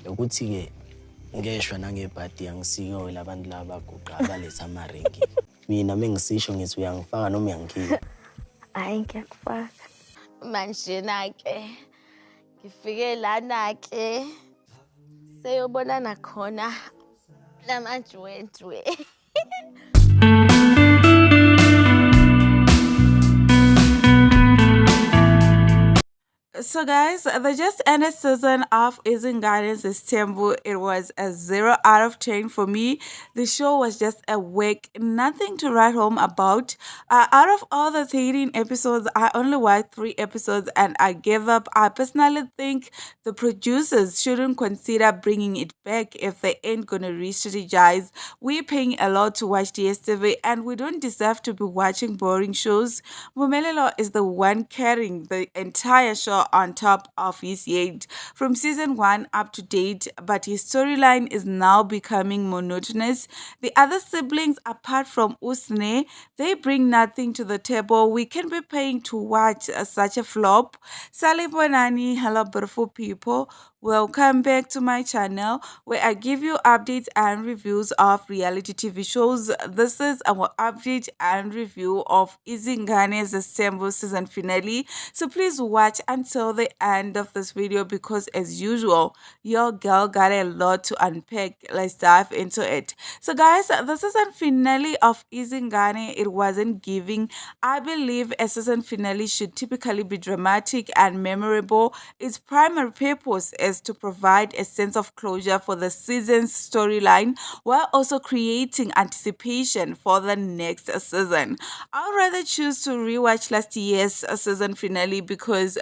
Ukuthi-ke ngeshwa nangePatie angisiko labantu laba guqa abaletha amarenki. Mina mengisisho ngithi uyangifaka noma uyangikhipha. Hayi ngiyakufaka. Manje-ke ngifike lana-ke seyobonana khona namajwejwe. So guys, the just ended season of Izinganezes'thembu. It was a 0 out of 10 for me. The show was just a whack, nothing to write home about. Out of all the 13 episodes, I only watched 3 episodes and I gave up. I personally think the producers shouldn't consider bringing it back if they ain't gonna re-strategize. We're paying a lot to watch DSTV and we don't deserve to be watching boring shows. Mpumelelo is the one carrying the entire show on top of his head from season 1 up to date, but his storyline is now becoming monotonous. The other siblings, apart from Usne, they bring nothing to the table. We can be paying to watch such a flop. Salibonani, hello beautiful people. Welcome back to my channel where I give you updates and reviews of reality TV shows. This is our update and review of Izinganezes'thembu season finale. So please watch until the end of this video because as usual, your girl got a lot to unpack. Let's dive into it. So guys, the season finale of Izingane, it wasn't giving. I believe a season finale should typically be dramatic and memorable. Its primary purpose is to provide a sense of closure for the season's storyline while also creating anticipation for the next season. I'd rather choose to rewatch last year's season finale because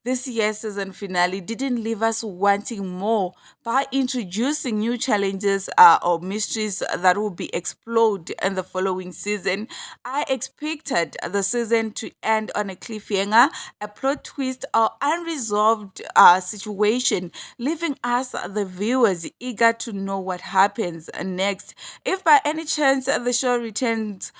this year's season finale didn't leave us wanting more by introducing new challenges or mysteries that will be explored in the following season. I expected the season to end on a cliffhanger, a plot twist, or unresolved situation, leaving us, the viewers, eager to know what happens next. If by any chance the show returns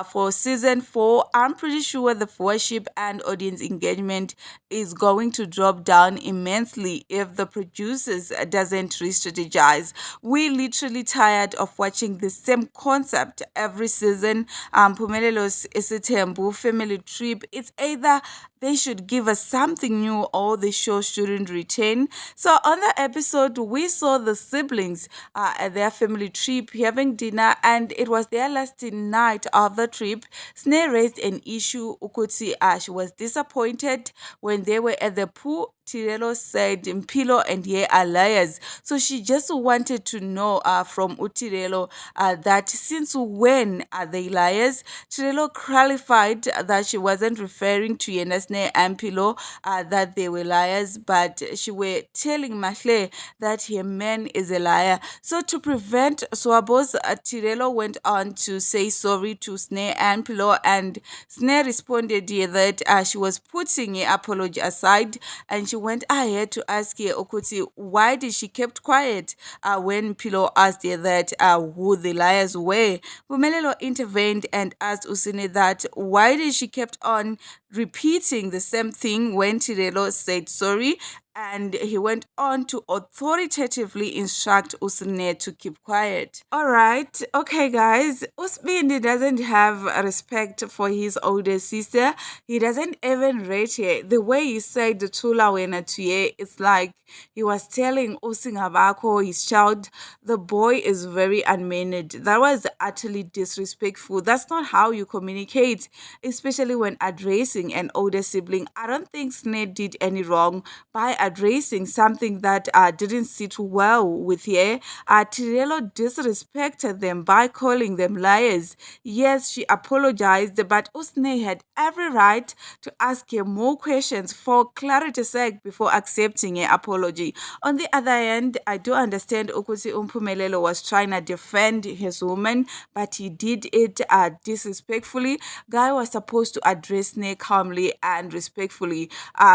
for season 4, I'm pretty sure the viewership and audience engagement is going to drop down immensely if the producers doesn't re-strategize. We literally tired of watching the same concept every season. Mpumelelomseleku family trip. It's either they should give us something new or the show shouldn't retain. So on the episode, we saw the siblings at their family trip having dinner, and it was their last night of the trip. Sneh raised an issue. Ukuthi she was disappointed when they were at the pool. Tirelo said Mpilo and Ye are liars. So she just wanted to know from Utirelo that since when are they liars? Tirelo clarified that she wasn't referring to Yenesne and Mpilo that they were liars, but she were telling Mahle that her man is a liar. So to prevent swabos, Tirelo went on to say sorry to Sneh and Mpilo, and Sneh responded that she was putting her apology aside, and she went ahead to ask her Okuti why did she kept quiet when Pilo asked her that who the liars were. Mpumelelo intervened and asked Usine that why did she kept on repeating the same thing when Tirelo said sorry, and he went on to authoritatively instruct Usine to keep quiet. Alright, okay guys, Usbindi doesn't have respect for his older sister. He doesn't even rate her. The way he said the Tula Wena to ye, it's like he was telling Usingabako, his child, the boy is very unmannered. That was utterly disrespectful. That's not how you communicate, especially when addressing an older sibling. I don't think Sneh did any wrong by addressing something that didn't sit well with her. Tirelo disrespected them by calling them liars. Yes, she apologized, but Usne had every right to ask her more questions for clarity's sake before accepting her apology. On the other hand, I do understand Ukusi Mpumelelo was trying to defend his woman, but he did it disrespectfully. Guy was supposed to address Sneh calmly and respectfully.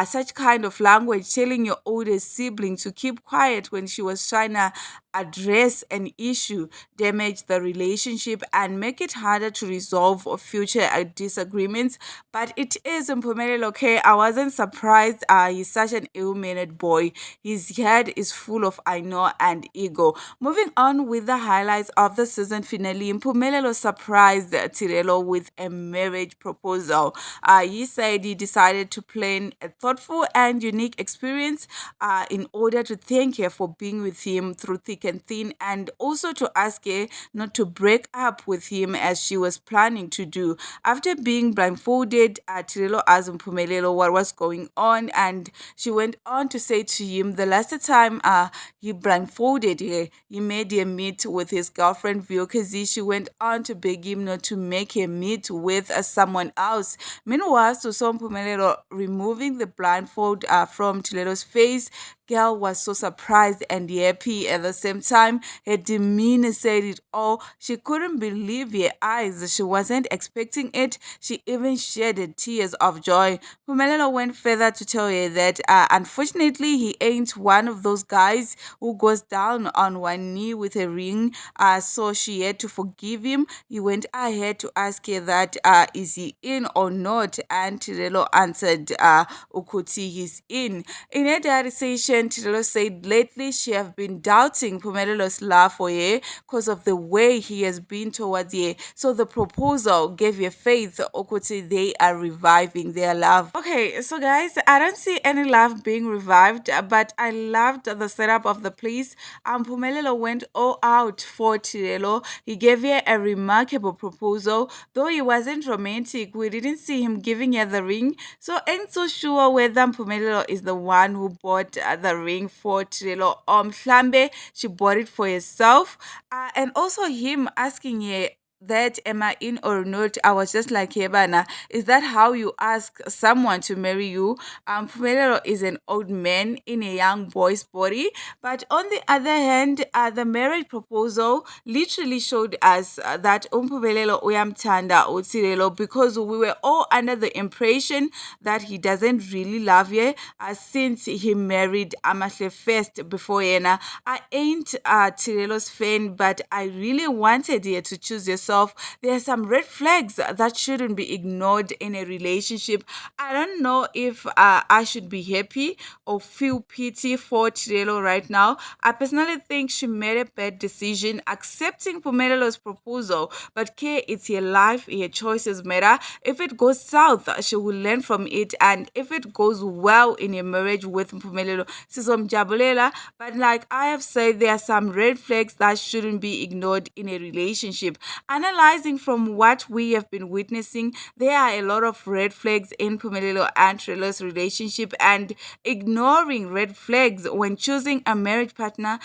Such kind of language telling your oldest sibling to keep quiet when she was trying to address an issue, damage the relationship, and make it harder to resolve future disagreements. But it is Mpumelelo, okay? I wasn't surprised. He's such an ill-mannered boy. His head is full of I know and ego. Moving on with the highlights of the season finale, Mpumelelo surprised Tirelo with a marriage proposal. He said he decided to plan a thoughtful and unique experience in order to thank her for being with him through thick and thin, and also to ask her not to break up with him as she was planning to do. After being blindfolded, Tirelo asked Mpumelelo what was going on, and she went on to say to him the last time he blindfolded her, he made her meet with his girlfriend Vyokazi. She went on to beg him not to make her meet with someone else. Meanwhile, Suso Mpumelelo removing the blindfold from Tilelo's face, girl was so surprised and happy at the same time. Her demeanor said it all. She couldn't believe her eyes. She wasn't expecting it. She even shed tears of joy. Mpumelelo went further to tell her that unfortunately he ain't one of those guys who goes down on one knee with a ring. So she had to forgive him. He went ahead to ask her that is he in or not, and Tirelo answered Ukuti he's in. In her diary session, Tirelo said lately she have been doubting Mpumelelo's love for her because of the way he has been towards her. So the proposal gave her faith Okuti they are reviving their love. Okay, so guys, I don't see any love being revived, but I loved the setup of the place. Mpumelelo went all out for Tirelo. He gave her a remarkable proposal. Though he wasn't romantic, we didn't see him giving her the ring. So ain't so sure whether Mpumelelo is the one who bought the ring for Tirelo or mhlambe she bought it for herself. And also him asking her that am I in or not, I was just like, Hebana, is that how you ask someone to marry you? Mpumelelo is an old man in a young boy's body. But on the other hand, the marriage proposal literally showed us that Mpumelelo uyamthanda uTirelo, because we were all under the impression that he doesn't really love her since he married Amahle first before Yena. I ain't Tirelo's fan, but I really wanted her to choose yourself. There are some red flags that shouldn't be ignored in a relationship. I don't know if I should be happy or feel pity for Tirelo right now. I personally think she made a bad decision accepting Mpumelelo's proposal, but it's her life, her choices matter. If it goes south, she will learn from it, and if it goes well in a marriage with Mpumelelo, sizomjabulela. But like I have said, there are some red flags that shouldn't be ignored in a relationship. Analyzing from what we have been witnessing, there are a lot of red flags in Mpumelelo and Tirelo's relationship, and ignoring red flags when choosing a marriage partner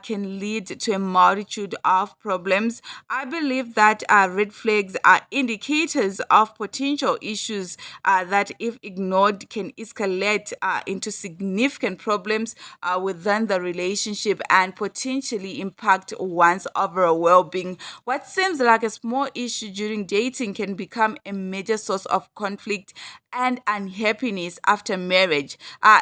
can lead to a multitude of problems. I believe that red flags are indicators of potential issues that, if ignored, can escalate into significant problems within the relationship and potentially impact one's overall well-being. What seems like a small issue during dating can become a major source of conflict and unhappiness after marriage.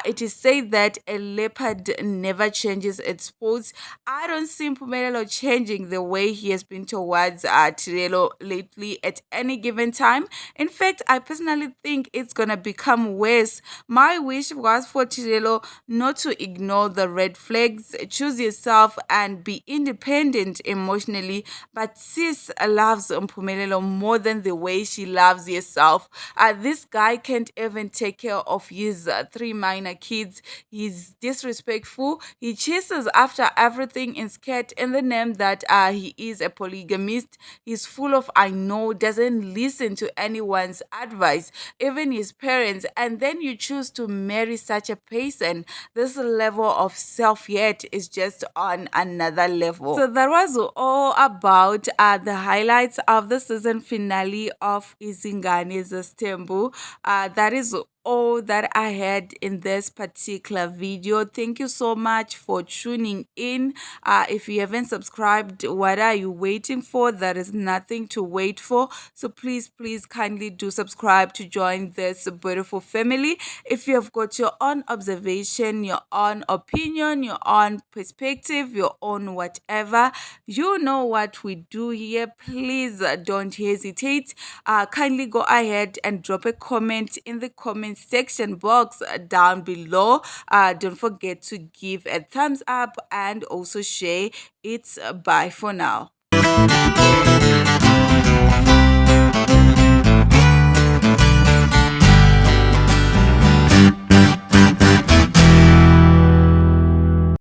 It is said that a leopard never changes its spots. I don't see Mpumelelo changing the way he has been towards Tirelo lately at any given time. In fact, I personally think it's gonna become worse. My wish was for Tirelo not to ignore the red flags, choose yourself, and be independent emotionally. But sis loves Mpumelelo more than the way she loves herself. This guy can't even take care of his 3 minor kids. He's disrespectful. He chases after everything in skirt in the name that he is a polygamist. He's full of I know, doesn't listen to anyone's advice, even his parents. And then you choose to marry such a person. This level of self-hate is just on another level. So that was all about the highlights of the season finale of Izinganezes'thembu. That is all that I had in this particular video. Thank you so much for tuning in. If you haven't subscribed, what are you waiting for? There is nothing to wait for. So please kindly do subscribe to join this beautiful family. If you have got your own observation, your own opinion, your own perspective, your own whatever, you know what we do here. Please don't hesitate. Kindly go ahead and drop a comment in the comment section box down below. Don't forget to give a thumbs up and also share. It's bye for now.